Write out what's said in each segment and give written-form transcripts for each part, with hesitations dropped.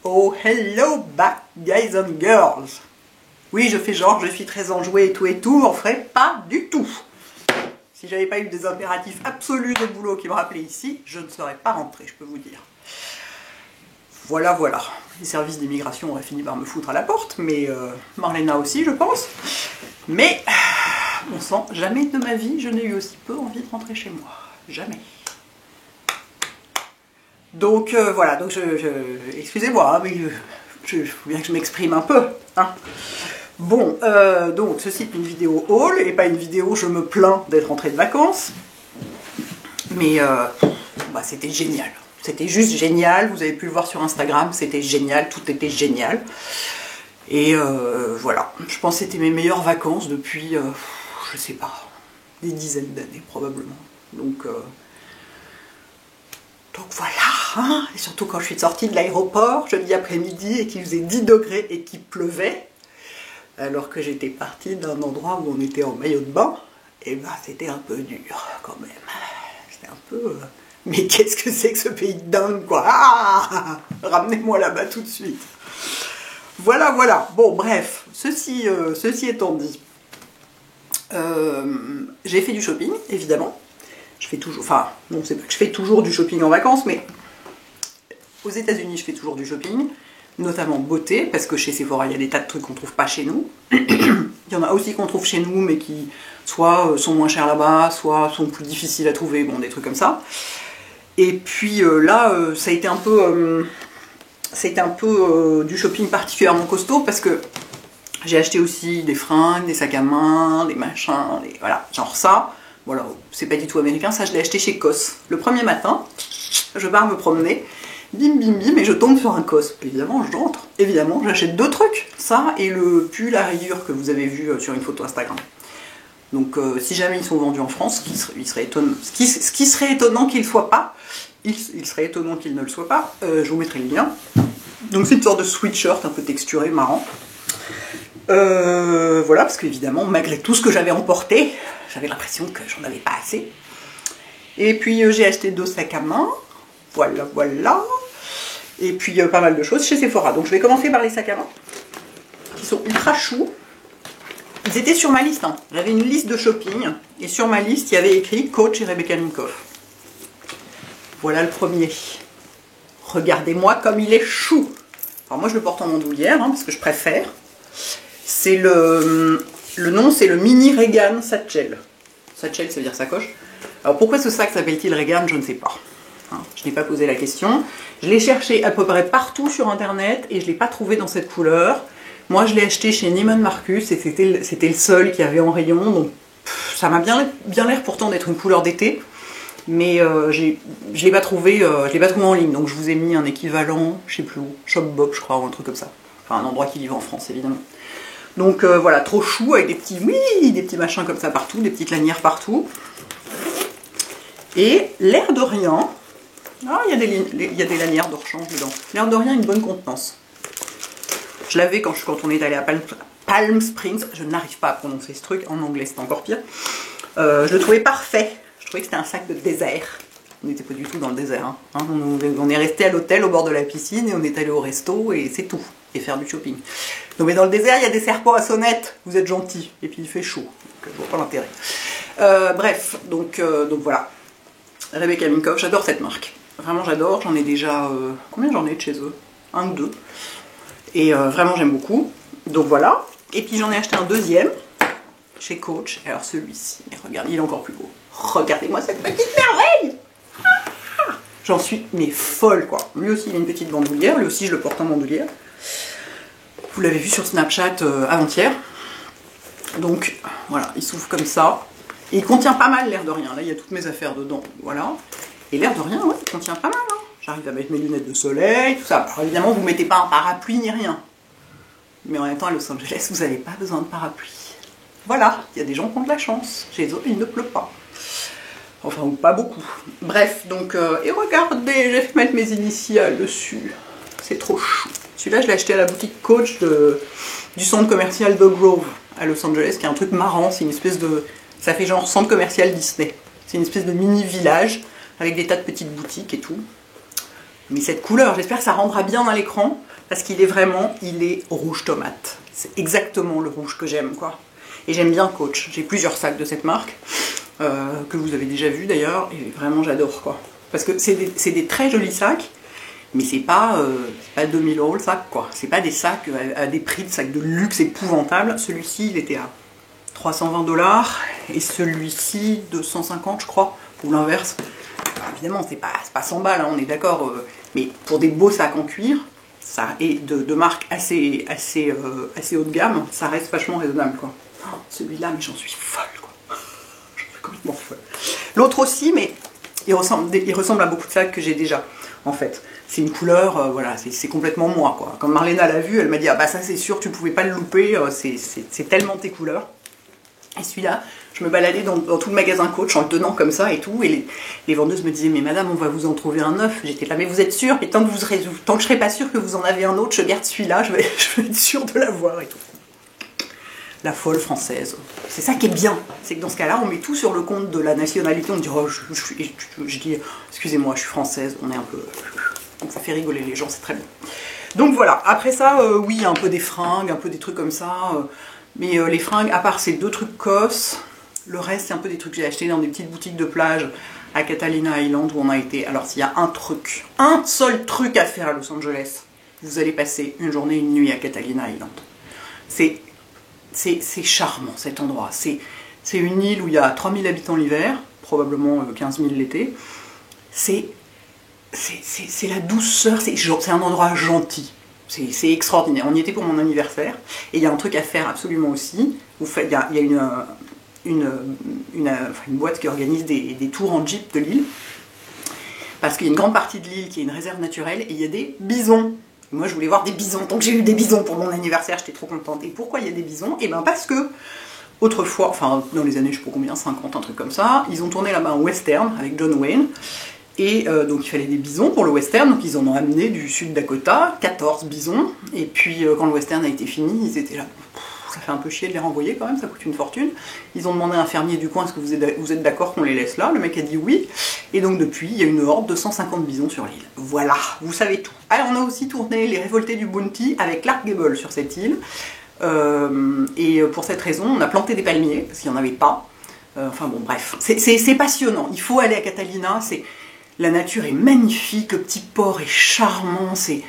Oh hello back guys and girls. Oui, je fais genre, je suis très enjouée et tout, en ferait pas du tout. Si j'avais pas eu des impératifs absolus de boulot qui me rappelaient ici, je ne serais pas rentrée, je peux vous dire. Voilà, voilà. Les services d'immigration auraient fini par me foutre à la porte, mais Marlena aussi, je pense. Mais, bon sang, jamais de ma vie, je n'ai eu aussi peu envie de rentrer chez moi. Jamais. Donc voilà, donc excusez-moi, hein, mais il faut bien que je m'exprime un peu. Hein. Bon, donc ceci est une vidéo haul et pas une vidéo je me plains d'être rentrée de vacances. Mais bah, c'était génial. C'était juste génial, vous avez pu le voir sur Instagram, c'était génial, tout était génial. Et voilà, je pense que c'était mes meilleures vacances depuis, je sais pas, des dizaines d'années probablement. Donc voilà, hein. Et surtout quand je suis sortie de l'aéroport, jeudi après-midi, et qu'il faisait 10 degrés et qu'il pleuvait, alors que j'étais partie d'un endroit où on était en maillot de bain, et ben c'était un peu dur quand même. C'était un peu... Mais qu'est-ce que c'est que ce pays de dingue, quoi. Ah, ramenez-moi là-bas tout de suite. Voilà, voilà. Bon, bref, ceci étant dit, j'ai fait du shopping, évidemment. Je fais toujours, enfin, non, c'est pas que je fais toujours du shopping en vacances, mais aux États-Unis, je fais toujours du shopping, notamment beauté, parce que chez Sephora, il y a des tas de trucs qu'on trouve pas chez nous. Il y en a aussi qu'on trouve chez nous, mais qui soit sont moins chers là-bas, soit sont plus difficiles à trouver, bon, des trucs comme ça. Et puis là, ça a été un peu, du shopping particulièrement costaud, parce que j'ai acheté aussi des fringues, des sacs à main, des machins, voilà, genre ça. Voilà, c'est pas du tout américain, ça je l'ai acheté chez COS. Le premier matin, je pars me promener, bim bim bim, et je tombe sur un COS. Évidemment, je rentre, évidemment, j'achète deux trucs, ça et le pull à rayures que vous avez vu sur une photo Instagram. Donc si jamais ils sont vendus en France, ce qui serait étonnant qu'ils ne soient pas, il serait étonnant qu'ils ne le soient pas, je vous mettrai le lien. Donc c'est une sorte de sweatshirt un peu texturé, marrant. Voilà, parce qu'évidemment, malgré tout ce que j'avais emporté, j'avais l'impression que j'en avais pas assez. Et puis j'ai acheté deux sacs à main, voilà, voilà. Et puis pas mal de choses chez Sephora. Donc je vais commencer par les sacs à main, qui sont ultra choux. Ils étaient sur ma liste, hein. J'avais une liste de shopping, et sur ma liste, il y avait écrit Coach et Rebecca Minkoff. Voilà le premier. Regardez-moi comme il est chou. Alors moi je le porte en bandoulière, hein, parce que je préfère. C'est le nom, c'est le Mini Regan Satchel. Satchel, ça veut dire sacoche. Alors pourquoi ce sac s'appelle-t-il Regan, je ne sais pas. Hein, je n'ai pas posé la question. Je l'ai cherché à peu près partout sur internet et je ne l'ai pas trouvé dans cette couleur. Moi je l'ai acheté chez Neiman Marcus et c'était le seul qui avait en rayon. Donc ça m'a bien l'air pourtant d'être une couleur d'été. Mais je ne l'ai pas trouvé en ligne. Donc je vous ai mis un équivalent, je ne sais plus où, Shopbop je crois, ou un truc comme ça. Enfin un endroit qui vit en France évidemment. Donc voilà, trop chou avec des petits machins comme ça partout, des petites lanières partout. Et l'air de rien, ah, il y a des lanières de rechange dedans. L'air de rien, une bonne contenance. Je l'avais quand on est allé à Palm Springs, je n'arrive pas à prononcer ce truc, en anglais c'est encore pire. Je le trouvais parfait, je trouvais que c'était un sac de désert. On n'était pas du tout dans le désert, hein. On est resté à l'hôtel au bord de la piscine et on est allé au resto et c'est tout. Et faire du shopping. Non mais dans le désert, il y a des serpents à sonnettes, vous êtes gentils, et puis il fait chaud, donc je vois pas l'intérêt. Bref, donc voilà. Rebecca Minkoff, j'adore cette marque. Vraiment j'adore, j'en ai déjà... combien j'en ai de chez eux? Un ou deux. Et vraiment j'aime beaucoup. Donc voilà. Et puis j'en ai acheté un deuxième, chez Coach. Alors celui-ci, regardez, il est encore plus beau. Regardez-moi cette petite merveille. J'en suis mais folle quoi. Lui aussi il a une petite bandoulière, lui aussi je le porte en bandoulière. Vous l'avez vu sur Snapchat avant-hier. Donc voilà, il s'ouvre comme ça. Et il contient pas mal l'air de rien. Là il y a toutes mes affaires dedans. Voilà. Et l'air de rien, ouais, il contient pas mal. Hein. J'arrive à mettre mes lunettes de soleil, tout ça. Alors évidemment vous mettez pas un parapluie ni rien. Mais en même temps à Los Angeles vous n'avez pas besoin de parapluie. Voilà, il y a des gens qui ont de la chance. Chez eux il ne pleut pas. Enfin, ou pas beaucoup. Bref, donc, et regardez, j'ai fait mettre mes initiales dessus. C'est trop chou. Celui-là, je l'ai acheté à la boutique Coach du centre commercial The Grove à Los Angeles, qui est un truc marrant. C'est une espèce de... Ça fait genre centre commercial Disney. C'est une espèce de mini village avec des tas de petites boutiques et tout. Mais cette couleur, j'espère que ça rendra bien à l'écran, parce qu'il est vraiment, il est rouge tomate. C'est exactement le rouge que j'aime, quoi. Et j'aime bien Coach. J'ai plusieurs sacs de cette marque, que vous avez déjà vu d'ailleurs, et vraiment j'adore, quoi. Parce que c'est des très jolis sacs, mais c'est pas 2000 € le sac, quoi. C'est pas des sacs à des prix de sacs de luxe épouvantables. Celui-ci, il était à 320 $, et celui-ci, 250, je crois, ou l'inverse. Évidemment, c'est pas 100 balles, hein, on est d'accord, mais pour des beaux sacs en cuir, ça, et de marque assez haut de gamme, ça reste vachement raisonnable, quoi. Oh, celui-là, mais j'en suis folle, quoi. J'en suis complètement folle. L'autre aussi, mais il ressemble à beaucoup de sacs que j'ai déjà, en fait. C'est une couleur, voilà, c'est complètement moi, quoi. Quand Marlena l'a vu, elle m'a dit, ah bah ça c'est sûr, tu pouvais pas le louper, c'est tellement tes couleurs. Et celui-là, je me baladais dans tout le magasin Coach en le tenant comme ça et tout, et les vendeuses me disaient, mais madame, on va vous en trouver un neuf. J'étais là, mais vous êtes sûre? Et tant que je serai pas sûre que vous en avez un autre, je garde celui-là, je vais être sûre de l'avoir et tout. La folle française. C'est ça qui est bien, c'est que dans ce cas-là, on met tout sur le compte de la nationalité, on dit, oh, je dis, excusez-moi, je suis française, on est un peu... Donc ça fait rigoler les gens, c'est très bien. Donc voilà, après ça, oui, un peu des fringues, un peu des trucs comme ça... Mais les fringues, à part ces 2 trucs COS, le reste c'est un peu des trucs que j'ai achetés dans des petites boutiques de plage à Catalina Island où on a été. Alors s'il y a un seul truc à faire à Los Angeles, vous allez passer une journée, une nuit à Catalina Island. C'est charmant cet endroit. C'est une île où il y a 3000 habitants l'hiver, probablement 15 000 l'été. C'est la douceur, c'est un endroit gentil. C'est extraordinaire. On y était pour mon anniversaire. Et il y a un truc à faire absolument aussi. Il y a une boîte qui organise des tours en jeep de l'île. Parce qu'il y a une grande partie de l'île qui est une réserve naturelle. Et il y a des bisons. Moi, je voulais voir des bisons. Donc j'ai eu des bisons pour mon anniversaire. J'étais trop contente. Et pourquoi il y a des bisons? Et bien parce que, autrefois, enfin dans les années, je sais pas combien, 50, un truc comme ça, ils ont tourné là-bas un western avec John Wayne. Et donc il fallait des bisons pour le western, donc ils en ont amené du sud Dakota, 14 bisons, et puis quand le western a été fini, ils étaient là, ça fait un peu chier de les renvoyer quand même, ça coûte une fortune. Ils ont demandé à un fermier du coin, est-ce que vous êtes d'accord qu'on les laisse là? Le mec a dit oui, et donc depuis, il y a une horde de 150 bisons sur l'île. Voilà, vous savez tout. Alors on a aussi tourné Les Révoltés du Bounty avec Clark Gable sur cette île, et pour cette raison, on a planté des palmiers, parce qu'il n'y en avait pas. Enfin bon, bref, c'est passionnant, il faut aller à Catalina, la nature est magnifique, le petit port est charmant, c'est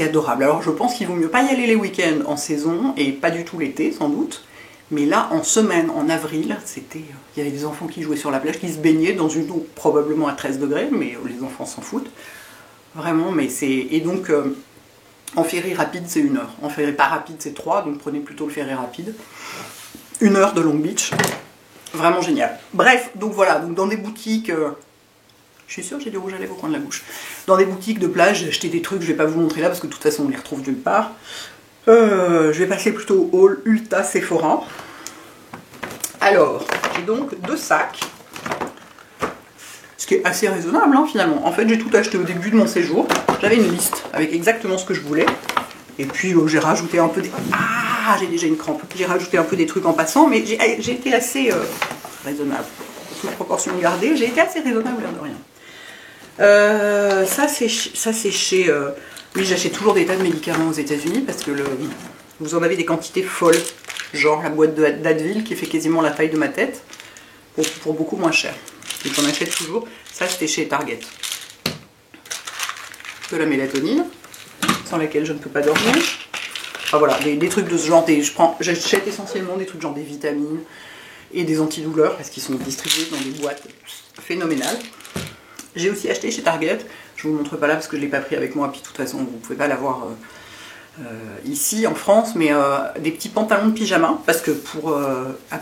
adorable. Alors je pense qu'il vaut mieux pas y aller les week-ends en saison, et pas du tout l'été sans doute, mais là en semaine, en avril, il y avait des enfants qui jouaient sur la plage, qui se baignaient dans une eau probablement à 13 degrés, mais les enfants s'en foutent, vraiment, mais c'est... Et donc, en ferry rapide c'est 1 heure, en ferry pas rapide c'est 3, donc prenez plutôt le ferry rapide. 1 heure de Long Beach. Vraiment génial. Bref, donc voilà, donc dans des boutiques, je suis sûre que j'ai du rouge à lèvres au coin de la bouche. Dans des boutiques de plage, j'ai acheté des trucs, je vais pas vous montrer là parce que de toute façon on les retrouve nulle part. Je vais passer plutôt au haul Ulta Sephora. Alors, j'ai donc 2 sacs, ce qui est assez raisonnable hein, finalement. En fait, j'ai tout acheté au début de mon séjour. J'avais une liste avec exactement ce que je voulais. Et puis j'ai rajouté un peu des... Ah, j'ai déjà une crampe. J'ai rajouté un peu des trucs en passant, mais j'ai été assez raisonnable. Toute proportion gardée, j'ai été assez raisonnable, l'air de rien. Ça c'est chez... Oui, j'achète toujours des tas de médicaments aux États-Unis parce que vous en avez des quantités folles. Genre la boîte d'Advil qui fait quasiment la taille de ma tête pour beaucoup moins cher. Et j'en achète toujours. Ça, c'était chez Target. De la mélatonine, sans laquelle je ne peux pas dormir. Enfin voilà, des trucs de ce genre. J'achète essentiellement des trucs genre des vitamines et des antidouleurs parce qu'ils sont distribués dans des boîtes phénoménales. J'ai aussi acheté chez Target, je ne vous montre pas là parce que je ne l'ai pas pris avec moi, puis de toute façon vous ne pouvez pas l'avoir ici en France, mais des petits pantalons de pyjama parce que pour à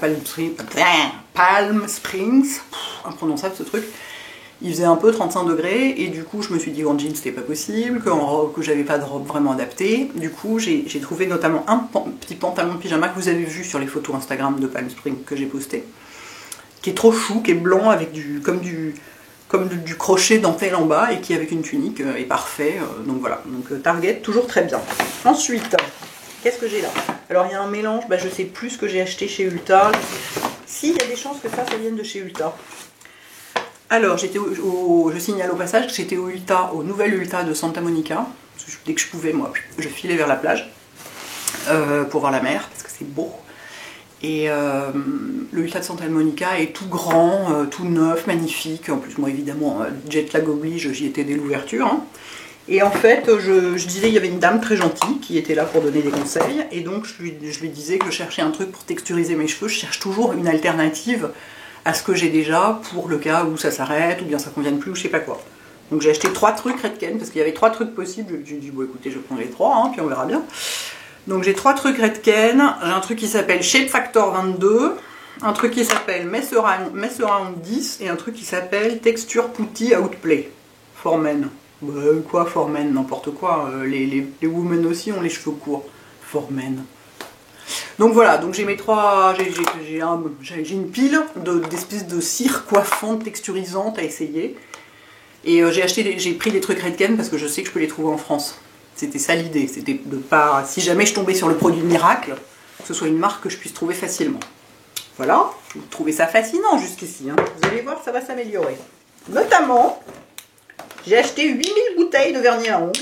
Palm Springs, imprononçable ce truc, il faisait un peu 35 degrés et du coup je me suis dit qu'en jean c'était pas possible, que j'avais pas de robe vraiment adaptée. Du coup j'ai trouvé notamment un petit pantalon de pyjama que vous avez vu sur les photos Instagram de Palm Springs que j'ai posté, qui est trop chou, qui est blanc avec comme du crochet dentelle en bas et qui avec une tunique est parfait. Donc voilà, donc Target toujours très bien. Ensuite, qu'est-ce que j'ai là? Alors il y a un mélange, je sais plus ce que j'ai acheté chez Ulta. Si, il y a des chances que ça vienne de chez Ulta. Alors, je signale au passage que j'étais au nouvel Ulta de Santa Monica. Dès que je pouvais, moi, je filais vers la plage pour voir la mer, parce que c'est beau. Et le Ulta de Santa Monica est tout grand, tout neuf, magnifique. En plus, moi, évidemment, jet lag oblige, j'y étais dès l'ouverture. Hein. Et en fait, je disais, il y avait une dame très gentille qui était là pour donner des conseils. Et donc, je lui disais que je cherchais un truc pour texturiser mes cheveux. Je cherche toujours une alternative à ce que j'ai déjà pour le cas où ça s'arrête, ou bien ça convienne plus, ou je sais pas quoi. Donc j'ai acheté 3 trucs Redken, parce qu'il y avait 3 trucs possibles. J'ai dit, bon écoutez, je prends les 3, hein, puis on verra bien. Donc j'ai 3 trucs Redken. J'ai un truc qui s'appelle Shape Factor 22, un truc qui s'appelle Mess Around 10, et un truc qui s'appelle Texture Putty Outplay. For Men. Bah, quoi For Men, n'importe quoi. Les women aussi ont les cheveux courts. For Men. Donc voilà, donc j'ai mes 3, j'ai une pile d'espèces de cire coiffante, texturisante à essayer. Et j'ai pris des trucs Redken parce que je sais que je peux les trouver en France. C'était ça l'idée, c'était de pas, si jamais je tombais sur le produit miracle, que ce soit une marque que je puisse trouver facilement. Voilà, vous trouvez ça fascinant jusqu'ici, hein. Vous allez voir, ça va s'améliorer. Notamment, j'ai acheté 8000 bouteilles de vernis à ongles.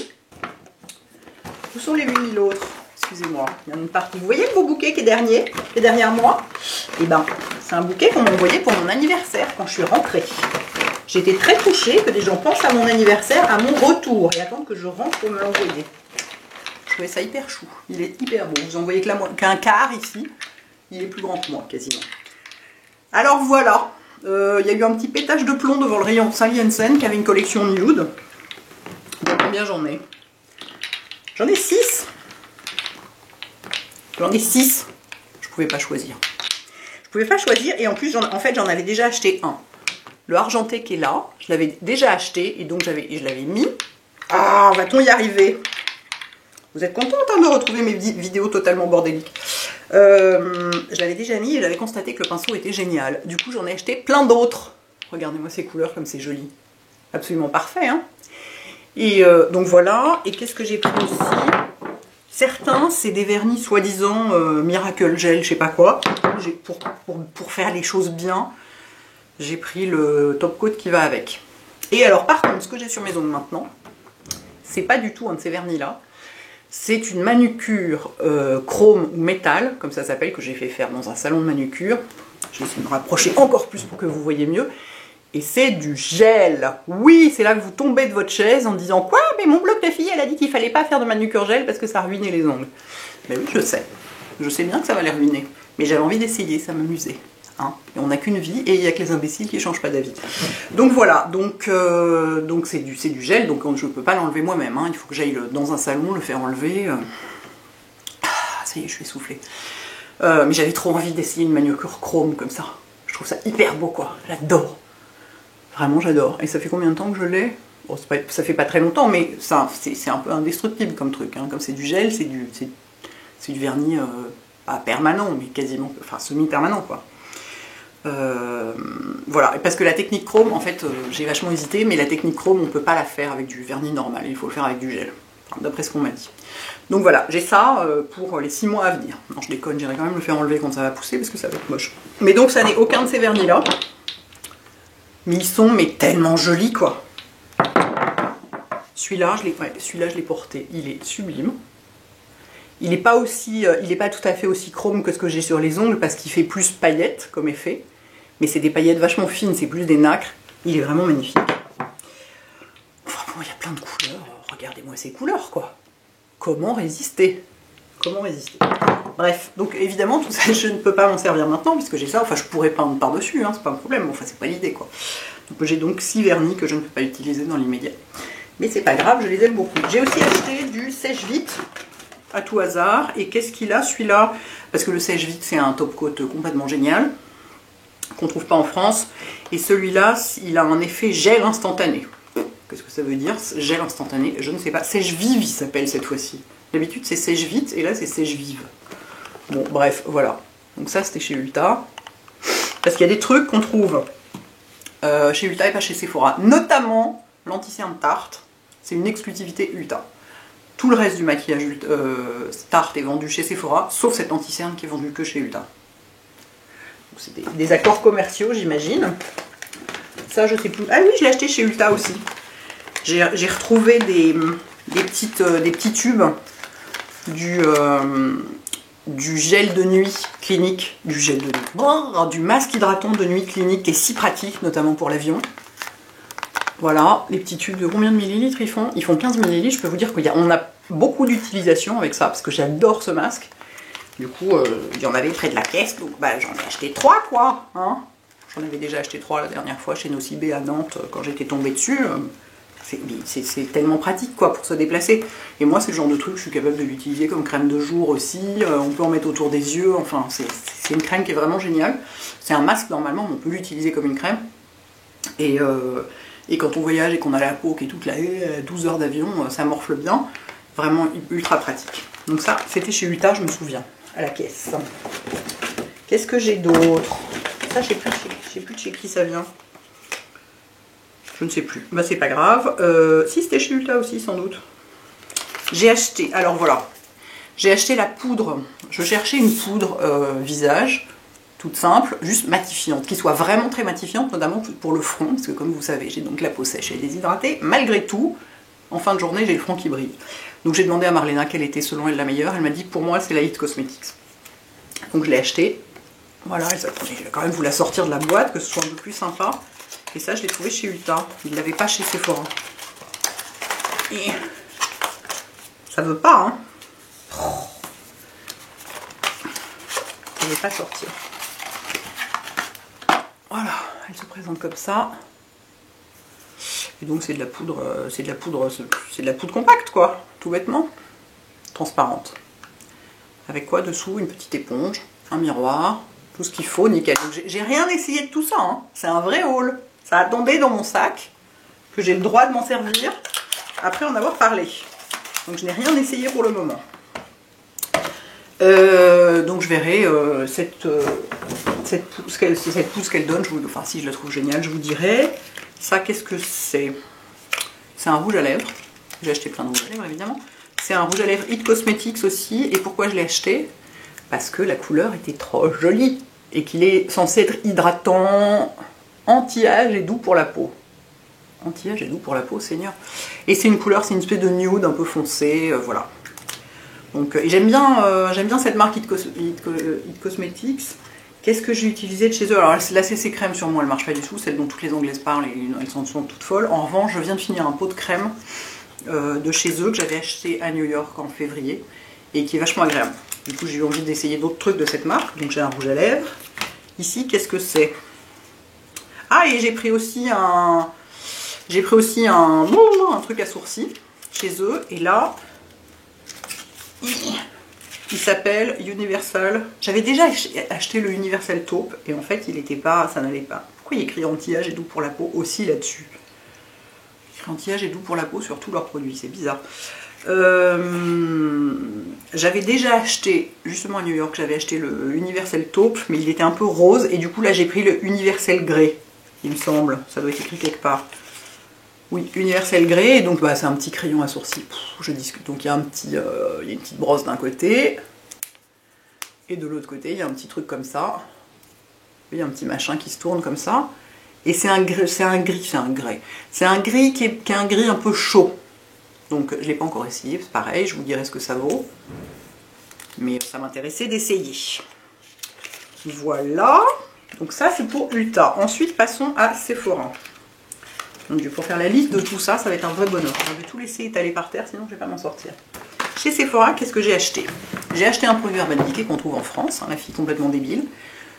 Où sont les 8000 autres? Excusez-moi, il y en a une partie. Vous voyez le beau bouquet qui est derrière moi? Eh ben, c'est un bouquet qu'on m'a envoyé pour mon anniversaire quand je suis rentrée. J'étais très touchée que des gens pensent à mon anniversaire, à mon retour, et attendent que je rentre pour me l'envoyer. Je trouvais ça hyper chou. Il est hyper beau. Vous en voyez qu'un quart ici. Il est plus grand que moi, quasiment. Alors voilà. Il y a eu un petit pétage de plomb devant le rayon Sally Hansen qui avait une collection nude. Combien j'en ai? J'en ai 6. J'en ai 6. Je pouvais pas choisir. Je pouvais pas choisir et en plus, en fait, j'en avais déjà acheté un. Le argenté qui est là, je l'avais déjà acheté et donc je l'avais mis. Ah, va-t-on y arriver? Vous êtes contente hein, de retrouver mes vidéos totalement bordéliques. Je l'avais déjà mis et j'avais constaté que le pinceau était génial. Du coup, j'en ai acheté plein d'autres. Regardez-moi ces couleurs comme c'est joli. Absolument parfait. Hein, et donc voilà. Et qu'est-ce que j'ai pris aussi? Certains, c'est des vernis soi-disant Miracle Gel, je sais pas quoi. Pour faire les choses bien, j'ai pris le top coat qui va avec. Et alors, par contre, ce que j'ai sur mes ongles maintenant, c'est pas du tout un de ces vernis-là. C'est une manucure chrome ou métal, comme ça s'appelle, que j'ai fait faire dans un salon de manucure. Je vais essayer de me rapprocher encore plus pour que vous voyez mieux. Et c'est du gel. Oui, c'est là que vous tombez de votre chaise en disant « Quoi? Mais mon blog de fille, elle a dit qu'il fallait pas faire de manucure gel parce que ça ruinait les ongles. » Ben oui, je sais. Je sais bien que ça va les ruiner. Mais j'avais envie d'essayer, ça m'amusait. Hein, et on n'a qu'une vie et il n'y a que les imbéciles qui ne changent pas d'avis. Donc voilà, donc c'est du gel, donc je ne peux pas l'enlever moi-même. Hein, il faut que j'aille dans un salon le faire enlever. Ah, ça y est, je suis essoufflée. Mais j'avais trop envie d'essayer une manucure chrome comme ça. Je trouve ça hyper beau, quoi. J'adore. Vraiment, j'adore. Et ça fait combien de temps que je l'ai? Bon, ça fait pas très longtemps, mais c'est un peu indestructible comme truc. Hein. Comme c'est du gel, c'est du vernis pas permanent, mais quasiment, enfin semi-permanent, quoi. Voilà, parce que la technique chrome, en fait, j'ai vachement hésité, mais la technique chrome, on peut pas la faire avec du vernis normal, il faut le faire avec du gel, enfin, d'après ce qu'on m'a dit. Donc voilà, j'ai ça pour les 6 mois à venir. Non, je déconne, j'irai quand même le faire enlever quand ça va pousser, parce que ça va être moche. Mais donc, ça n'est aucun de ces vernis-là. Mais ils sont tellement jolis, quoi. Celui-là, je l'ai porté, il est sublime. Il n'est pas tout à fait aussi chrome que ce que j'ai sur les ongles, parce qu'il fait plus paillettes comme effet. Mais c'est des paillettes vachement fines, c'est plus des nacres. Il est vraiment magnifique. Enfin bon, il y a plein de couleurs. Regardez-moi ces couleurs, quoi. Comment résister? Comment résister? Bref, donc évidemment, tout ça, je ne peux pas m'en servir maintenant, puisque j'ai ça. Enfin, je pourrais peindre par-dessus, hein, c'est pas un problème. Enfin, c'est pas l'idée, quoi. Donc j'ai donc 6 vernis que je ne peux pas utiliser dans l'immédiat. Mais c'est pas grave, je les aime beaucoup. J'ai aussi acheté du sèche-vite à tout hasard. Et qu'est-ce qu'il a, celui-là? Parce que le sèche-vite, c'est un top coat complètement génial, qu'on trouve pas en France. Et celui-là, il a un effet gel instantané. Qu'est-ce que ça veut dire, gel instantané? Je ne sais pas. Sèche-vive, il s'appelle cette fois-ci. D'habitude, c'est sèche-vite, et là, c'est sèche-vive. Bon, bref, voilà. Donc ça, c'était chez Ulta. Parce qu'il y a des trucs qu'on trouve chez Ulta et pas chez Sephora. Notamment, l'anti-cerne Tarte. C'est une exclusivité Ulta. Tout le reste du maquillage Tarte est vendu chez Sephora, sauf cet anti-cerne qui est vendu que chez Ulta. C'est des accords commerciaux, j'imagine. Ça, je sais plus. Ah oui, je l'ai acheté chez Ulta aussi. J'ai retrouvé des petits tubes du gel de nuit clinique. Du masque hydratant de nuit clinique qui est si pratique, notamment pour l'avion. Voilà, les petits tubes de combien de millilitres ils font? Ils font 15 millilitres. Je peux vous dire qu'on a beaucoup d'utilisation avec ça, parce que j'adore ce masque. Du coup, il y en avait près de la caisse, donc bah, j'en ai acheté 3, quoi. Hein, j'en avais déjà acheté 3 la dernière fois chez Nocibé à Nantes, quand j'étais tombée dessus. C'est tellement pratique, quoi, pour se déplacer. Et moi, c'est le genre de truc, je suis capable de l'utiliser comme crème de jour aussi. On peut en mettre autour des yeux. Enfin, c'est une crème qui est vraiment géniale. C'est un masque, normalement, mais on peut l'utiliser comme une crème. Et quand on voyage et qu'on a la peau qui est toute là, 12 heures d'avion, ça morfle bien. Vraiment ultra pratique. Donc ça, c'était chez Ulta, je me souviens, à la caisse. Qu'est-ce que j'ai d'autre? Ça, je sais plus de chez qui ça vient. Je ne sais plus. Bah, c'est pas grave. Si, c'était chez Ulta aussi, sans doute. J'ai acheté, alors voilà. J'ai acheté la poudre. Je cherchais une poudre visage, toute simple, juste matifiante, qui soit vraiment très matifiante, notamment pour le front, parce que comme vous savez, j'ai donc la peau sèche et déshydratée. Malgré tout, en fin de journée, j'ai le front qui brille. Donc j'ai demandé à Marlena quelle était selon elle la meilleure. Elle m'a dit pour moi c'est la It Cosmetics. Donc je l'ai achetée. Voilà, je vais quand même vous la sortir de la boîte, que ce soit un peu plus sympa. Et ça, je l'ai trouvé chez Ulta. Il ne l'avait pas chez Sephora. Et ça veut pas, hein. Ça ne veut pas sortir. Voilà, elle se présente comme ça. Et donc c'est de la poudre, c'est de la poudre compacte, quoi, tout bêtement, transparente. Avec quoi dessous? Une petite éponge, un miroir, tout ce qu'il faut, nickel. J'ai rien essayé de tout ça, hein. C'est un vrai haul. Ça attendait dans mon sac, que j'ai le droit de m'en servir, après en avoir parlé. Donc je n'ai rien essayé pour le moment. Donc je verrai cette pousse qu'elle donne, enfin si je la trouve géniale, je vous dirai. Ça, qu'est-ce que c'est? C'est un rouge à lèvres. J'ai acheté plein de rouges à lèvres, évidemment. C'est un rouge à lèvres It Cosmetics aussi. Et pourquoi je l'ai acheté? Parce que la couleur était trop jolie. Et qu'il est censé être hydratant, anti-âge et doux pour la peau. Anti-âge et doux pour la peau, Seigneur. Et c'est une couleur, c'est une espèce de nude un peu foncé, voilà. Donc, j'aime bien cette marque It Cosmetics. Qu'est-ce que j'ai utilisé de chez eux? Alors la CC crème sur moi elle marche pas du tout, celle dont toutes les anglaises parlent et elles sont toutes folles. En revanche, je viens de finir un pot de crème de chez eux que j'avais acheté à New York en février et qui est vachement agréable. Du coup j'ai eu envie d'essayer d'autres trucs de cette marque. Donc j'ai un rouge à lèvres. Ici qu'est-ce que c'est? Ah, et j'ai pris aussi un truc à sourcils chez eux. Et là, il s'appelle Universal. J'avais déjà acheté le Universal Taupe et en fait il n'était pas, ça n'allait pas. Pourquoi il y a écrit anti-âge et doux pour la peau aussi là-dessus? Écrit anti-âge et doux pour la peau sur tous leurs produits, c'est bizarre. J'avais déjà acheté, justement à New York, j'avais acheté le Universal Taupe, mais il était un peu rose et du coup là j'ai pris le Universal Grey, il me semble. Ça doit être écrit quelque part. Oui, Universal Grey, et donc bah, c'est un petit crayon à sourcils. Je discute. Donc il y a une petite brosse d'un côté, et de l'autre côté il y a un petit truc comme ça. Il y a un petit machin qui se tourne comme ça. Et c'est un gris qui est un gris un peu chaud. Donc je ne l'ai pas encore essayé, c'est pareil, je vous dirai ce que ça vaut. Mais ça m'intéressait d'essayer. Voilà. Donc ça c'est pour Ulta. Ensuite passons à Sephora. Donc pour faire la liste de tout ça, ça va être un vrai bonheur. Je vais tout laisser étaler par terre, sinon je ne vais pas m'en sortir. Chez Sephora, qu'est-ce que j'ai acheté? J'ai acheté un produit Urban Decay qu'on trouve en France, hein, la fille complètement débile,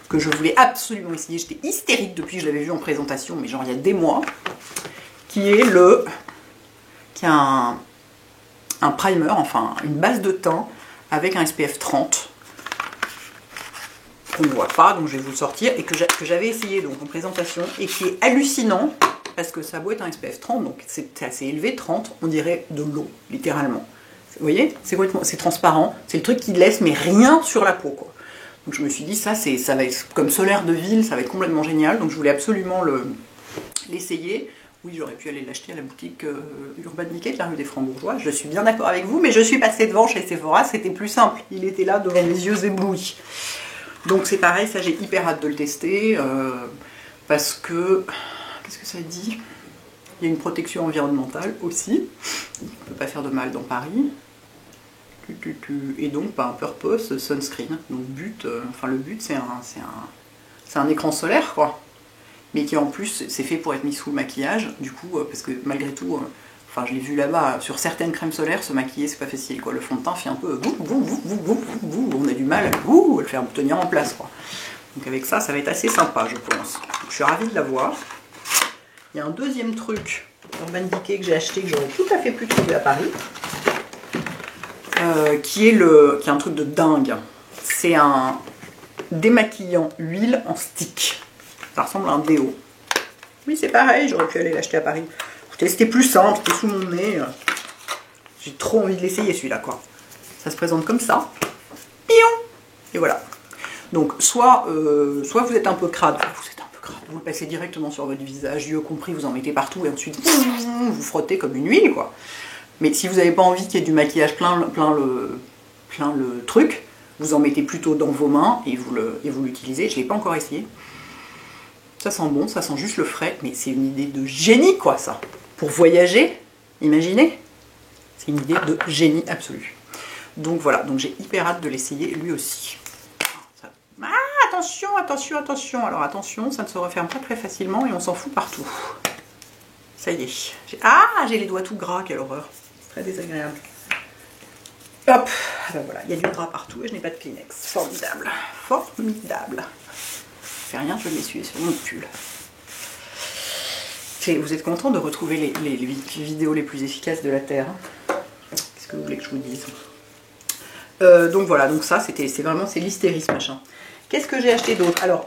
que je voulais absolument essayer. J'étais hystérique depuis que je l'avais vu en présentation, mais genre il y a des mois, qui est un primer, enfin une base de teint avec un SPF 30. Qu'on ne voit pas, donc je vais vous le sortir, et que j'avais essayé donc en présentation, et qui est hallucinant. Parce que ça doit être un SPF 30, donc c'est assez élevé, 30, on dirait de l'eau, littéralement. Vous voyez, c'est transparent, c'est le truc qui laisse mais rien sur la peau, quoi. Donc je me suis dit, ça va être comme solaire de ville, ça va être complètement génial, donc je voulais absolument l'essayer. Oui, j'aurais pu aller l'acheter à la boutique Urban Decay de la rue des Francs-Bourgeois, je suis bien d'accord avec vous, mais je suis passée devant chez Sephora, c'était plus simple, il était là devant mes yeux éblouis. Donc c'est pareil, ça j'ai hyper hâte de le tester, parce que... qu'est-ce que ça dit? Il y a une protection environnementale aussi. On ne peut pas faire de mal dans Paris. Et donc, par un purpose sunscreen. Donc, le but, c'est un écran solaire, quoi. Mais qui, en plus, c'est fait pour être mis sous le maquillage. Du coup, parce que malgré tout, enfin, je l'ai vu là-bas, sur certaines crèmes solaires, se maquiller, c'est pas facile, quoi. Le fond de teint fait un peu... On a du mal à le faire tenir en place, quoi. Donc, avec ça, ça va être assez sympa, je pense. Je suis ravie de l'avoir. Il y a un deuxième truc Urban Decay que j'ai acheté, que j'aurais tout à fait pu trouver à Paris. Qui est un truc de dingue. C'est un démaquillant huile en stick. Ça ressemble à un déo. Oui, c'est pareil, j'aurais pu aller l'acheter à Paris. C'était plus simple, c'était sous mon nez. J'ai trop envie de l'essayer celui-là, quoi. Ça se présente comme ça. Pion. Et voilà. Donc, soit vous êtes un peu crade, vous le passez directement sur votre visage, yeux compris, vous en mettez partout et ensuite vous frottez comme une huile, quoi. Mais si vous n'avez pas envie qu'il y ait du maquillage plein le truc, vous en mettez plutôt dans vos mains et vous l'utilisez. Je ne l'ai pas encore essayé. Ça sent bon, ça sent juste le frais, mais c'est une idée de génie, quoi, ça. Pour voyager, imaginez. C'est une idée de génie absolu. Donc voilà, donc j'ai hyper hâte de l'essayer lui aussi. Ah, attention, attention, attention. Alors attention, ça ne se referme pas très facilement et on s'en fout partout. Ça y est. J'ai les doigts tout gras, quelle horreur. Très désagréable. Hop, ben voilà, il y a du gras partout et je n'ai pas de Kleenex. Formidable, formidable. Je fais rien, je l'essuie sur mon pull. Vous êtes content de retrouver les vidéos les plus efficaces de la Terre? Qu'est-ce que vous voulez que je vous dise? Donc voilà, donc ça, c'est l'hystérie, ce machin. Qu'est-ce que j'ai acheté d'autre? Alors,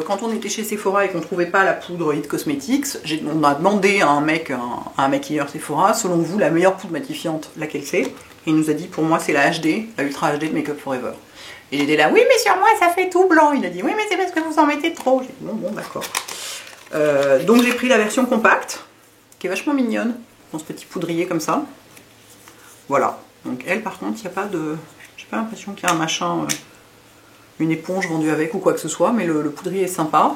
quand on était chez Sephora et qu'on ne trouvait pas la poudre It Cosmetics, on a demandé à un maquilleur Sephora, selon vous, la meilleure poudre matifiante, laquelle c'est? Et il nous a dit, pour moi, c'est la HD, la Ultra HD de Make Up Forever. Et j'étais là, oui, mais sur moi, ça fait tout blanc. Il a dit, oui, mais c'est parce que vous en mettez trop. J'ai dit, bon, d'accord. Donc, j'ai pris la version compacte, qui est vachement mignonne, dans ce petit poudrier comme ça. Voilà. Donc, elle, par contre, il n'y a pas de... J'ai pas l'impression qu'il y a un machin... une éponge vendue avec ou quoi que ce soit, mais le poudrier est sympa.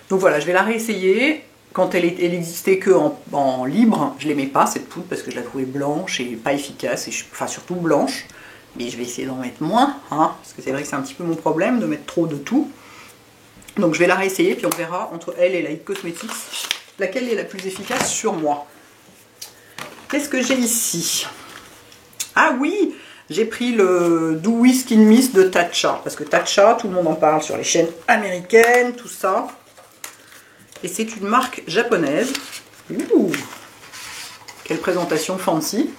Donc voilà, je vais la réessayer. Quand elle existait que en libre, je l'aimais pas cette poudre parce que je la trouvais blanche et pas efficace, enfin surtout blanche. Mais je vais essayer d'en mettre moins, hein, parce que c'est vrai que c'est un petit peu mon problème de mettre trop de tout. Donc je vais la réessayer, puis on verra entre elle et la It Cosmetics laquelle est la plus efficace sur moi. Qu'est-ce que j'ai ici? Ah oui! J'ai pris le Dewy Skin Mist de Tatcha, parce que Tatcha, tout le monde en parle sur les chaînes américaines, tout ça. Et c'est une marque japonaise. Ouh, quelle présentation fancy.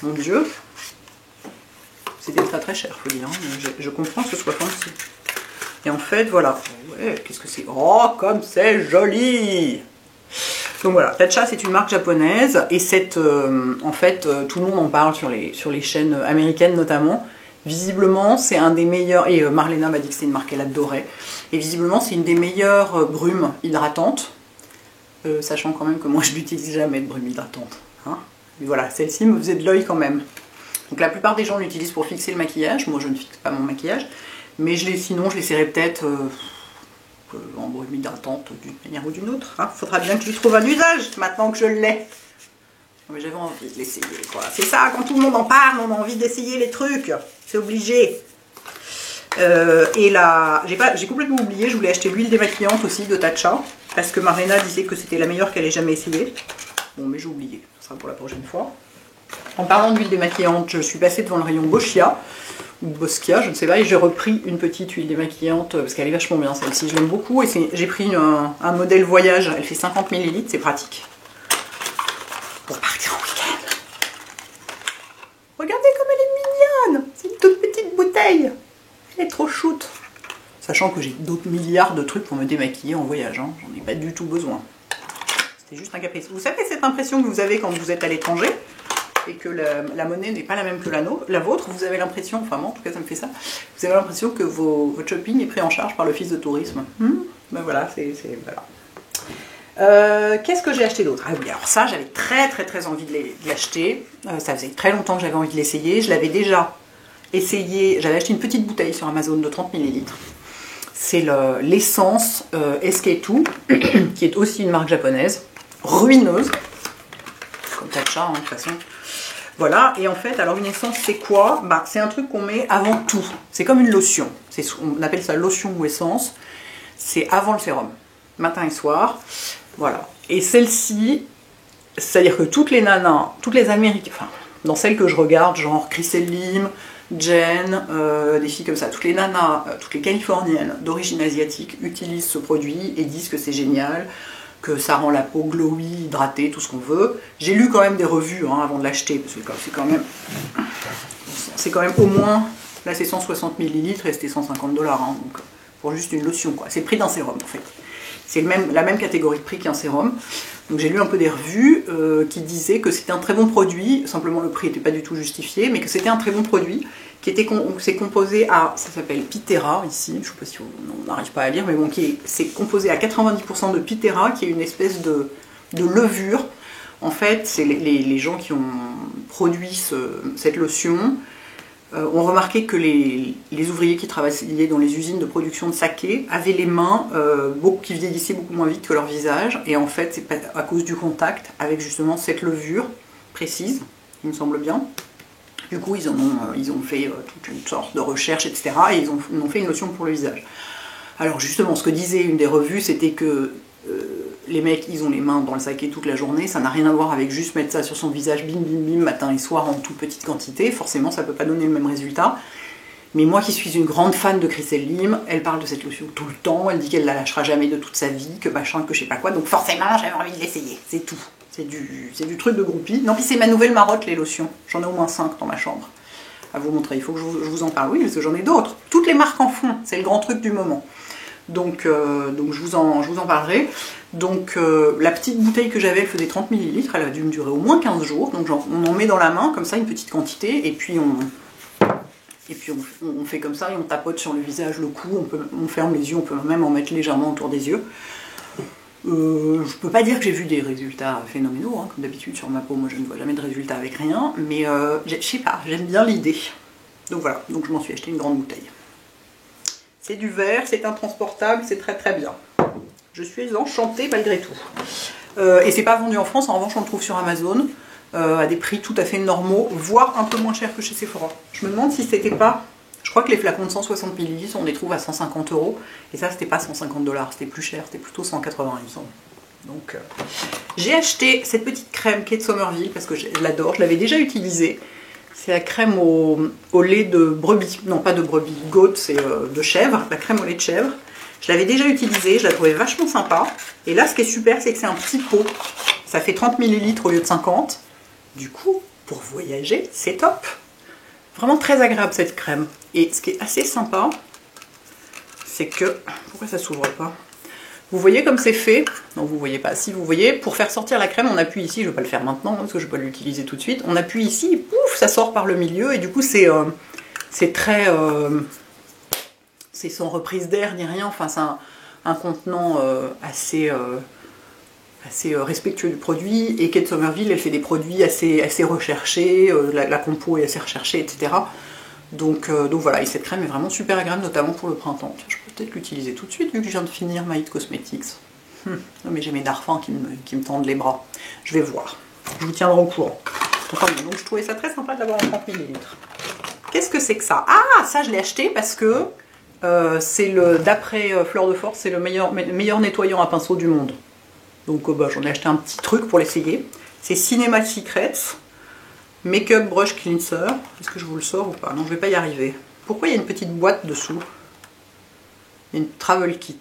Mon Dieu. C'était très très cher, faut dire. Hein. Je comprends que ce soit fancy. Et en fait, voilà. Ouais, qu'est-ce que c'est? Oh, comme c'est joli! Donc voilà, Tatcha c'est une marque japonaise et en fait tout le monde en parle sur les chaînes américaines notamment. Visiblement c'est un des meilleurs, et Marlena m'a dit que c'était une marque qu'elle adorait, et visiblement c'est une des meilleures brumes hydratantes, sachant quand même que moi je n'utilise jamais de brume hydratante. Hein. Mais voilà, celle-ci me faisait de l'œil quand même. Donc la plupart des gens l'utilisent pour fixer le maquillage, moi je ne fixe pas mon maquillage, mais sinon je l'essaierai peut-être... en brume hydratante d'une manière ou d'une autre. Hein. Faudra bien que je lui trouve un usage maintenant que je l'ai. Mais j'avais envie de l'essayer. C'est ça, quand tout le monde en parle, on a envie d'essayer les trucs. C'est obligé. Et là, j'ai complètement oublié, je voulais acheter l'huile démaquillante aussi de Tatcha. Parce que Marlena disait que c'était la meilleure qu'elle ait jamais essayée. Bon, mais j'ai oublié. Ça sera pour la prochaine fois. En parlant d'huile démaquillante, je suis passée devant le rayon Boschia. Ou Boskia, je ne sais pas, et j'ai repris une petite huile démaquillante parce qu'elle est vachement bien celle-ci, je l'aime beaucoup, et j'ai pris un modèle voyage, elle fait 50 ml, c'est pratique pour partir en week-end. Regardez comme elle est mignonne, c'est une toute petite bouteille, elle est trop shoot. Sachant que j'ai d'autres milliards de trucs pour me démaquiller en voyage, hein. J'en ai pas du tout besoin. C'était juste un caprice. Vous savez cette impression que vous avez quand vous êtes à l'étranger et que la monnaie n'est pas la même que la vôtre, vous avez l'impression, enfin moi en tout cas ça me fait ça, vous avez l'impression que votre shopping est pris en charge par l'office de tourisme. Ben voilà, voilà. Qu'est-ce que j'ai acheté d'autre? Ah oui, alors ça j'avais très très très envie de l'acheter, ça faisait très longtemps que j'avais envie de l'essayer, je l'avais déjà essayé, j'avais acheté une petite bouteille sur Amazon de 30 ml. C'est l'essence SK2, qui est aussi une marque japonaise, ruineuse, comme Tatcha, hein, de toute façon. Voilà, et en fait, alors une essence, c'est quoi? Bah, c'est un truc qu'on met avant tout. C'est comme une lotion. On appelle ça lotion ou essence. C'est avant le sérum, matin et soir. Voilà. Et celle-ci, c'est-à-dire que toutes les nanas, toutes les américaines, enfin, dans celles que je regarde, genre Chriselle Lim, Jen, des filles comme ça, toutes les nanas, toutes les californiennes d'origine asiatique utilisent ce produit et disent que c'est génial, que ça rend la peau glowy, hydratée, tout ce qu'on veut. J'ai lu quand même des revues hein, avant de l'acheter, parce que c'est quand même au moins, là c'est 160 ml et c'était 150 $, hein, donc pour juste une lotion quoi. C'est le prix d'un sérum en fait. C'est la même catégorie de prix qu'un sérum. Donc j'ai lu un peu des revues qui disaient que c'était un très bon produit, simplement le prix n'était pas du tout justifié, mais que c'était un très bon produit qui était c'est composé à, ça s'appelle Pitera ici, je ne sais pas si on n'arrive pas à lire, mais bon, c'est composé à 90% de Pitera, qui est une espèce de levure. En fait, c'est les gens qui ont produit cette lotion ont remarqué que les ouvriers qui travaillaient dans les usines de production de saké avaient les mains qui vieillissaient beaucoup moins vite que leur visage, et en fait c'est à cause du contact avec justement cette levure précise, il me semble bien. Du coup ils ont fait toute une sorte de recherche, etc. et ils ont fait une lotion pour le visage. Alors justement, ce que disait une des revues, c'était que les mecs, ils ont les mains dans le saké toute la journée, ça n'a rien à voir avec juste mettre ça sur son visage, bim bim bim, matin et soir en toute petite quantité, forcément ça peut pas donner le même résultat. Mais moi qui suis une grande fan de Chriselle Lim, elle parle de cette lotion tout le temps, elle dit qu'elle la lâchera jamais de toute sa vie, que machin, que je sais pas quoi, donc forcément j'avais envie de l'essayer, c'est tout. C'est du truc de groupie. Non, puis c'est ma nouvelle marotte, les lotions, j'en ai au moins 5 dans ma chambre à vous montrer, il faut que je vous en parle, oui, parce que j'en ai d'autres, toutes les marques en font, c'est le grand truc du moment. Donc je vous en parlerai. Donc la petite bouteille que j'avais, elle faisait 30 ml, elle a dû me durer au moins 15 jours. Donc on en met dans la main, comme ça, une petite quantité, et puis on fait comme ça, et on tapote sur le visage, le cou, on ferme les yeux, on peut même en mettre légèrement autour des yeux. Je peux pas dire que j'ai vu des résultats phénoménaux, hein, comme d'habitude sur ma peau, moi je ne vois jamais de résultats avec rien, mais je sais pas, j'aime bien l'idée. Donc voilà, donc je m'en suis acheté une grande bouteille. C'est du verre, c'est intransportable, c'est très très bien. Je suis enchantée malgré tout. Et c'est pas vendu en France, en revanche on le trouve sur Amazon à des prix tout à fait normaux, voire un peu moins cher que chez Sephora. Je me demande si c'était pas... Je crois que les flacons de 160 ml, on les trouve à 150 €, et ça c'était pas 150 $, c'était plus cher, c'était plutôt 180 il me semble. Donc j'ai acheté cette petite crème qui est de Somerville parce que je l'adore, je l'avais déjà utilisée. C'est la crème au lait de brebis, non pas de brebis, goat, c'est de chèvre, la crème au lait de chèvre. Je l'avais déjà utilisée, je la trouvais vachement sympa. Et là ce qui est super, c'est que c'est un petit pot, ça fait 30 ml au lieu de 50. Du coup, pour voyager, c'est top. Vraiment très agréable cette crème. Et ce qui est assez sympa, c'est que... Pourquoi ça s'ouvre pas? Vous voyez comme c'est fait? Non, vous voyez pas. Si vous voyez, pour faire sortir la crème, on appuie ici. Je vais pas le faire maintenant, parce que je vais pas l'utiliser tout de suite. On appuie ici, et pouf, ça sort par le milieu. Et du coup, c'est très... c'est sans reprise d'air ni rien. Enfin, c'est un contenant assez respectueux du produit. Et Kate Somerville, elle fait des produits assez recherchés. La compo est assez recherchée, etc. Donc voilà, et cette crème est vraiment super agréable, notamment pour le printemps. Je peux peut-être l'utiliser tout de suite, vu que je viens de finir My It Cosmetics. Non mais j'ai mes darfans qui me tendent les bras. Je vais voir. Je vous tiendrai au courant. Donc je trouvais ça très sympa de l'avoir en 30 ml. Qu'est-ce que c'est que ça? Ah, ça je l'ai acheté parce que c'est d'après Fleur de Force, c'est le meilleur nettoyant à pinceau du monde. Donc j'en ai acheté un petit truc pour l'essayer. C'est Cinema Secrets. Make-up Brush Cleanser. Est-ce que je vous le sors ou pas? Non, je vais pas y arriver. Pourquoi il y a une petite boîte dessous? Il y a une travel kit.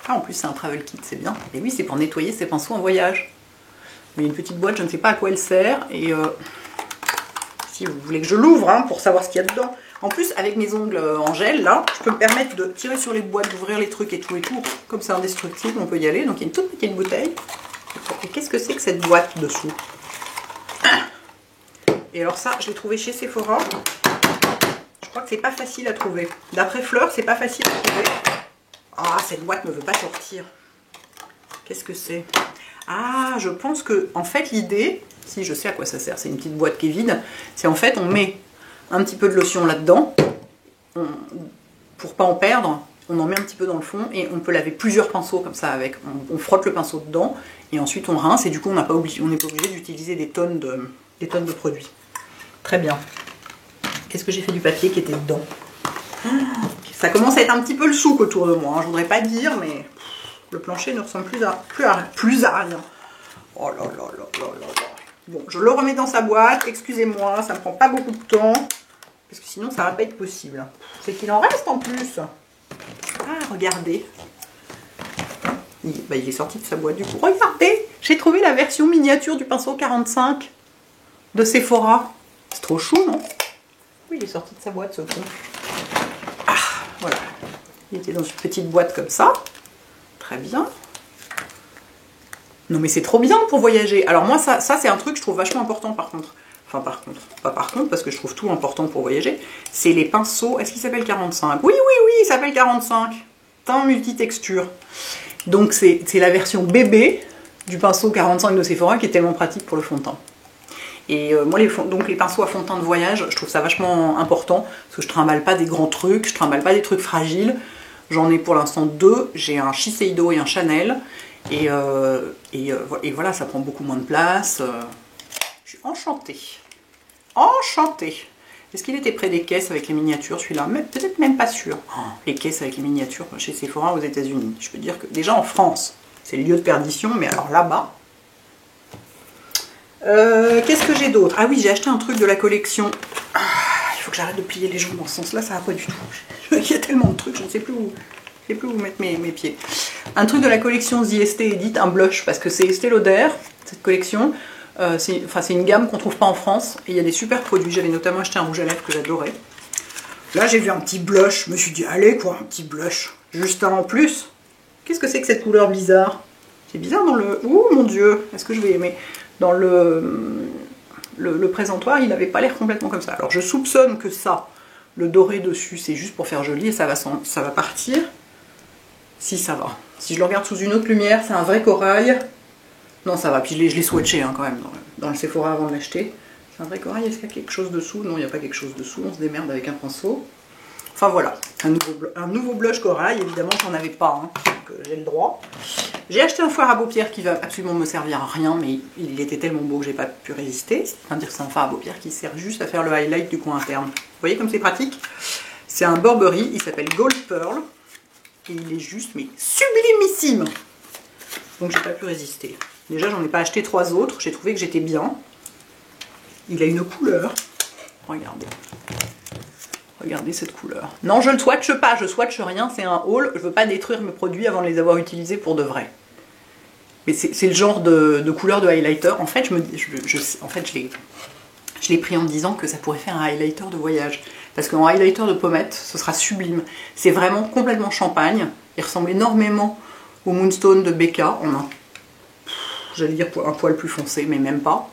Ah, en plus c'est un travel kit, c'est bien. Et oui, c'est pour nettoyer ses pinceaux en voyage. Mais il y a une petite boîte, je ne sais pas à quoi elle sert. Et si vous voulez que je l'ouvre, hein, pour savoir ce qu'il y a dedans. En plus, avec mes ongles en gel, là, je peux me permettre de tirer sur les boîtes, d'ouvrir les trucs et tout. Comme c'est indestructible, on peut y aller. Donc il y a une toute petite bouteille. Et qu'est-ce que c'est que cette boîte dessous? Et alors ça, je l'ai trouvé chez Sephora. Je crois que c'est pas facile à trouver. D'après Fleur, c'est pas facile à trouver. Ah, cette boîte ne veut pas sortir. Qu'est-ce que c'est? Ah, je pense que, en fait, l'idée, si je sais à quoi ça sert, c'est une petite boîte qui est vide, c'est en fait, on met un petit peu de lotion là-dedans, pour pas en perdre, On en met un petit peu dans le fond et on peut laver plusieurs pinceaux comme ça avec. On frotte le pinceau dedans et ensuite on rince et du coup on n'est pas obligé d'utiliser des tonnes de produits. Très bien. Qu'est-ce que j'ai fait du papier qui était dedans? Ça commence à être un petit peu le souk autour de moi, hein. Je voudrais pas dire, mais le plancher ne ressemble plus à rien. Oh là là là là là là. Bon, je le remets dans sa boîte, excusez-moi, ça me prend pas beaucoup de temps, parce que sinon ça va pas être possible. C'est qu'il en reste en plus. Ah, regardez. Il est sorti de sa boîte du coup. Regardez, j'ai trouvé la version miniature du pinceau 45 de Sephora. C'est trop chou, non? Oui, il est sorti de sa boîte, ce con. Ah, voilà. Il était dans une petite boîte comme ça. Très bien. Non mais c'est trop bien pour voyager. Alors moi, ça c'est un truc que je trouve vachement important par contre. Enfin par contre, pas par contre, parce que je trouve tout important pour voyager. C'est les pinceaux, est-ce qu'il s'appelle 45? Oui, oui, oui, il s'appelle 45. Teint multitexture. Donc c'est la version bébé du pinceau 45 de Sephora qui est tellement pratique pour le fond de teint. Et moi, les pinceaux à fond de teint de voyage, je trouve ça vachement important, parce que je trimballe pas des grands trucs, je trimballe pas des trucs fragiles. J'en ai pour l'instant deux, j'ai un Shiseido et un Chanel, et voilà, ça prend beaucoup moins de place. Je suis enchantée. Enchantée. Est-ce qu'il était près des caisses avec les miniatures, celui-là? Peut-être même pas sûr. Oh, les caisses avec les miniatures chez Sephora aux États-Unis. Je peux dire que déjà en France, c'est le lieu de perdition, mais alors là-bas... Qu'est-ce que j'ai d'autre? Ah oui, j'ai acheté un truc de la collection. Ah, il faut que j'arrête de plier les jambes dans ce sens-là, ça va pas du tout. Il y a tellement de trucs, je ne sais plus où mettre mes pieds. Un truc de la collection The Estée Edit, un blush, parce que c'est Estée Lauder, cette collection. C'est une gamme qu'on trouve pas en France, et il y a des super produits. J'avais notamment acheté un rouge à lèvres que j'adorais. Là, j'ai vu un petit blush, je me suis dit, allez quoi, un petit blush. Juste un en plus. Qu'est-ce que c'est que cette couleur bizarre? C'est bizarre dans le... Ouh, mon Dieu, est-ce que je vais aimer? Dans le présentoir, il n'avait pas l'air complètement comme ça. Alors je soupçonne que ça, le doré dessus, c'est juste pour faire joli et ça va partir. Si ça va. Si je le regarde sous une autre lumière, c'est un vrai corail. Non, ça va. Puis je l'ai swatché hein, quand même dans le Sephora avant de l'acheter. C'est un vrai corail. Est-ce qu'il y a quelque chose dessous? Non, il n'y a pas quelque chose dessous. On se démerde avec un pinceau. Enfin voilà, un nouveau blush corail. Évidemment, j'en avais pas, hein, donc j'ai le droit. J'ai acheté un fard à paupières qui va absolument me servir à rien, mais il était tellement beau que j'ai pas pu résister. C'est-à-dire que c'est un fard à paupières qui sert juste à faire le highlight du coin interne. Vous voyez comme c'est pratique? C'est un Burberry, il s'appelle Gold Pearl. Et il est juste, mais sublimissime. Donc j'ai pas pu résister. Déjà, j'en ai pas acheté 3 autres. J'ai trouvé que j'étais bien. Il a une couleur. Regardez. Regardez cette couleur. Non, je ne swatche pas, je swatche rien, c'est un haul. Je veux pas détruire mes produits avant de les avoir utilisés pour de vrai. Mais c'est le genre de couleur de highlighter. En fait, je l'ai pris en me disant que ça pourrait faire un highlighter de voyage. Parce qu'en highlighter de pommette, ce sera sublime. C'est vraiment complètement champagne. Il ressemble énormément au Moonstone de Becca. On a, j'allais dire un poil plus foncé, mais même pas.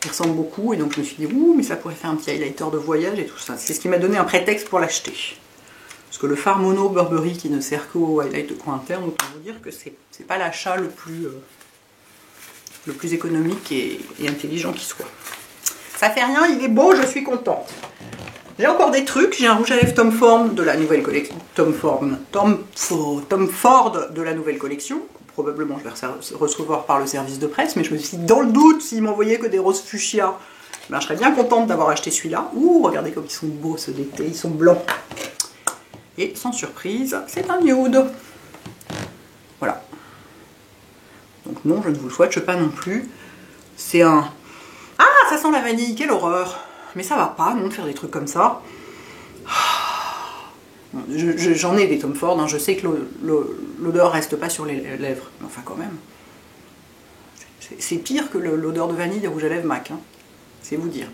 Il ressemble beaucoup et donc je me suis dit ouh mais ça pourrait faire un petit highlighter de voyage et tout ça. C'est ce qui m'a donné un prétexte pour l'acheter. Parce que le fard mono Burberry qui ne sert qu'au highlight de coin interne, autant vous dire que c'est pas l'achat le plus économique et intelligent qui soit. Ça fait rien, il est beau, je suis contente. J'ai encore des trucs, j'ai un rouge à lèvres Tom Ford de la nouvelle collection. Tom Ford de la nouvelle collection. Probablement je vais recevoir par le service de presse, mais je me suis dit, dans le doute, s'ils m'envoyaient que des roses fuchsia, ben, je serais bien contente d'avoir acheté celui-là. Ouh, regardez comme ils sont beaux ceux d'été, ils sont blancs. Et sans surprise, c'est un nude. Voilà. Donc non, je ne vous le swatche pas non plus. C'est un... Ah, ça sent la vanille, quelle horreur. Mais ça va pas, non, de faire des trucs comme ça. J'en ai des Tom Ford, hein. Je sais que l'odeur reste pas sur les lèvres, mais enfin quand même. C'est pire que l'odeur de vanille des rouges à lèvres MAC, hein. C'est vous dire.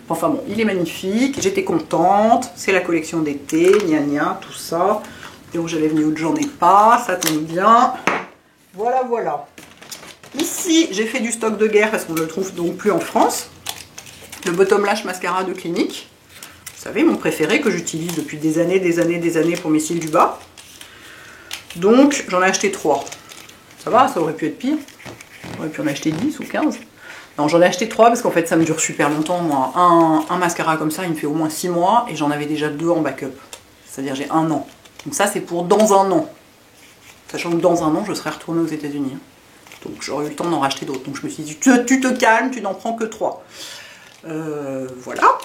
Enfin bon, il est magnifique, j'étais contente, c'est la collection d'été, gna gna, tout ça. Les rouges à lèvres nude, j'en ai pas, ça tombe bien. Voilà, voilà. Ici, j'ai fait du stock de guerre parce qu'on ne le trouve donc plus en France. Le Bottom Lash Mascara de Clinique. Vous savez, mon préféré que j'utilise depuis des années pour mes cils du bas. Donc, j'en ai acheté 3. Ça va, ça aurait pu être pire. J'aurais pu en acheter 10 ou 15. Non, j'en ai acheté 3 parce qu'en fait, ça me dure super longtemps. Moi, un mascara comme ça, il me fait au moins 6 mois et j'en avais déjà 2 en backup. C'est-à-dire, j'ai 1 an. Donc ça, c'est pour dans un an. Sachant que dans un an, je serai retournée aux États-Unis. Donc j'aurai eu le temps d'en racheter d'autres. Donc je me suis dit, tu te calmes, tu n'en prends que 3. Voilà.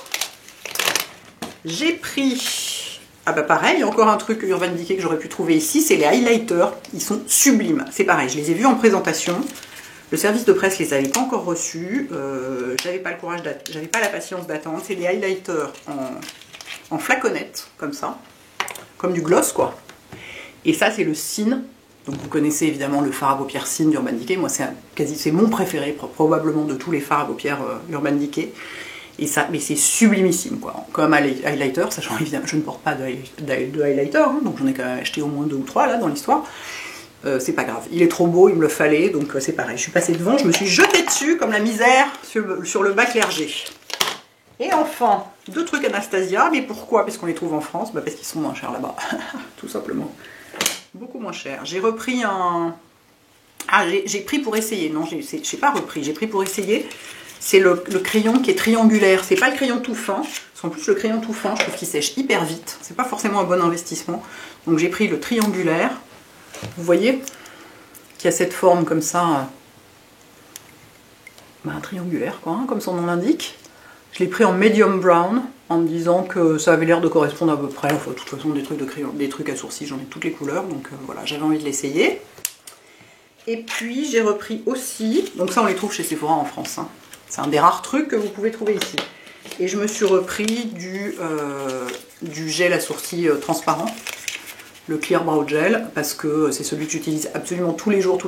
J'ai pris... Ah bah pareil, encore un truc Urban Decay que j'aurais pu trouver ici, c'est les highlighters. Ils sont sublimes. C'est pareil, je les ai vus en présentation. Le service de presse les avait pas encore reçus. J'avais pas le courage, j'avais pas la patience d'attendre. C'est les highlighters en flaconnette, comme ça. Comme du gloss, quoi. Et ça, c'est le Cine. Donc vous connaissez évidemment le fard à paupières Cine d'Urban Decay. Moi, c'est mon préféré, probablement de tous les fards à paupières Urban Decay. Et ça, mais c'est sublimissime, quoi. Comme highlighter, sachant évidemment, je ne porte pas de highlighter, hein, donc j'en ai quand même acheté au moins 2 ou 3 là dans l'histoire. C'est pas grave, il est trop beau, il me le fallait, donc c'est pareil. Je suis passée devant, je me suis jetée dessus comme la misère sur le bas clergé. Et enfin, 2 trucs Anastasia, mais pourquoi? Parce qu'on les trouve en France, bah parce qu'ils sont moins chers là-bas, tout simplement. Beaucoup moins chers. J'ai repris un... Ah, j'ai pris pour essayer, non, j'ai pas repris, j'ai pris pour essayer. C'est le crayon qui est triangulaire, c'est pas le crayon tout fin, parce qu'en plus le crayon tout fin, je trouve qu'il sèche hyper vite, c'est pas forcément un bon investissement. Donc j'ai pris le triangulaire, vous voyez, qui a cette forme comme ça, un triangulaire quoi, hein, comme son nom l'indique. Je l'ai pris en medium brown, en me disant que ça avait l'air de correspondre à peu près, enfin de toute façon des trucs de crayon, des trucs à sourcils, j'en ai toutes les couleurs, donc voilà, j'avais envie de l'essayer. Et puis j'ai repris aussi, donc ça on les trouve chez Sephora en France, hein. C'est un des rares trucs que vous pouvez trouver ici. Et je me suis repris du gel à sourcils transparent, le Clear Brow Gel, parce que c'est celui que j'utilise absolument tous les jours.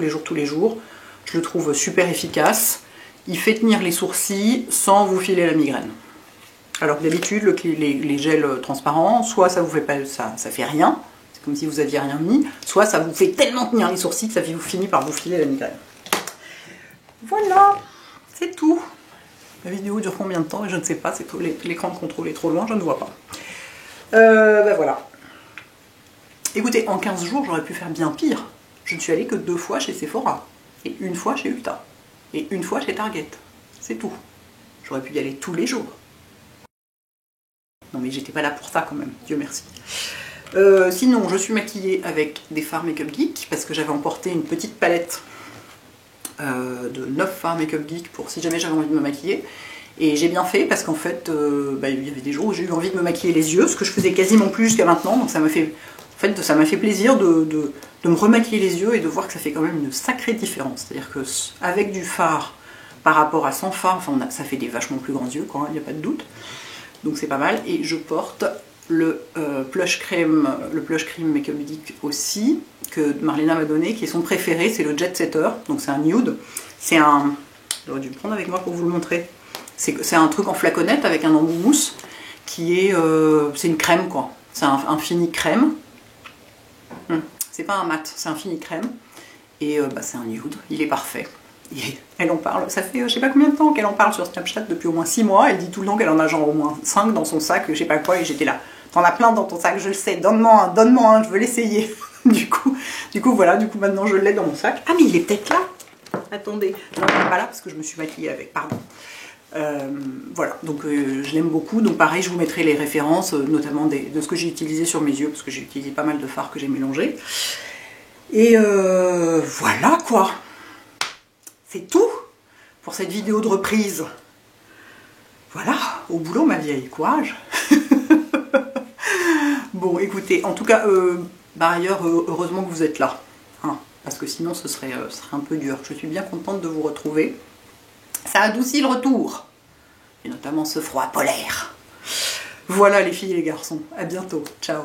Je le trouve super efficace. Il fait tenir les sourcils sans vous filer la migraine. Alors que d'habitude, les gels transparents, soit ça vous fait pas, ça fait rien, c'est comme si vous aviez rien mis, soit ça vous fait tellement tenir les sourcils que ça finit par vous filer la migraine. Voilà, c'est tout. La vidéo dure combien de temps? Je ne sais pas, c'est l'écran de contrôle est trop loin, je ne vois pas. Ben voilà. Écoutez, en 15 jours, j'aurais pu faire bien pire. Je ne suis allée que 2 fois chez Sephora, et 1 fois chez Ulta, et 1 fois chez Target. C'est tout. J'aurais pu y aller tous les jours. Non mais j'étais pas là pour ça quand même, Dieu merci. Sinon, je suis maquillée avec des fards Make-up Geek, parce que j'avais emporté une petite palette de 9 fards Make-up Geek pour si jamais j'avais envie de me maquiller. Et j'ai bien fait parce qu'en fait, il y avait des jours où j'ai eu envie de me maquiller les yeux, ce que je faisais quasiment plus jusqu'à maintenant, donc ça m'a fait, ça m'a fait plaisir de me remaquiller les yeux et de voir que ça fait quand même une sacrée différence. C'est-à-dire qu'avec du fard par rapport à sans fard, enfin, ça fait des vachement plus grands yeux, quoi, il n'y a pas de doute. Donc c'est pas mal. Et je porte le Plush Cream Make-up Geek aussi, que Marlena m'a donné, qui est son préféré, c'est le Jet Setter, donc c'est un nude. C'est un... J'aurais dû le prendre avec moi pour vous le montrer. C'est un truc en flaconnette avec un embout mousse, qui est... c'est une crème quoi, c'est un fini crème. C'est pas un mat, c'est un fini crème. Et c'est un nude, il est parfait. Elle en parle, ça fait je sais pas combien de temps qu'elle en parle sur Snapchat, depuis au moins 6 mois. Elle dit tout le temps qu'elle en a genre au moins 5 dans son sac, je sais pas quoi, et j'étais là. T'en as plein dans ton sac, je le sais, donne-moi un, je veux l'essayer. du coup voilà, maintenant je l'ai dans mon sac. Ah mais il est peut-être là. Attendez, non il n'est pas là parce que je me suis maquillée avec, pardon. Voilà, donc je l'aime beaucoup, donc pareil je vous mettrai les références, notamment de ce que j'ai utilisé sur mes yeux, parce que j'ai utilisé pas mal de fards que j'ai mélangés. Et voilà quoi. C'est tout pour cette vidéo de reprise. Voilà, au boulot ma vieille, courage. Bon, écoutez, en tout cas, par ailleurs, heureusement que vous êtes là. Hein, parce que sinon, ce serait un peu dur. Je suis bien contente de vous retrouver. Ça adoucit le retour. Et notamment ce froid polaire. Voilà les filles et les garçons. À bientôt. Ciao.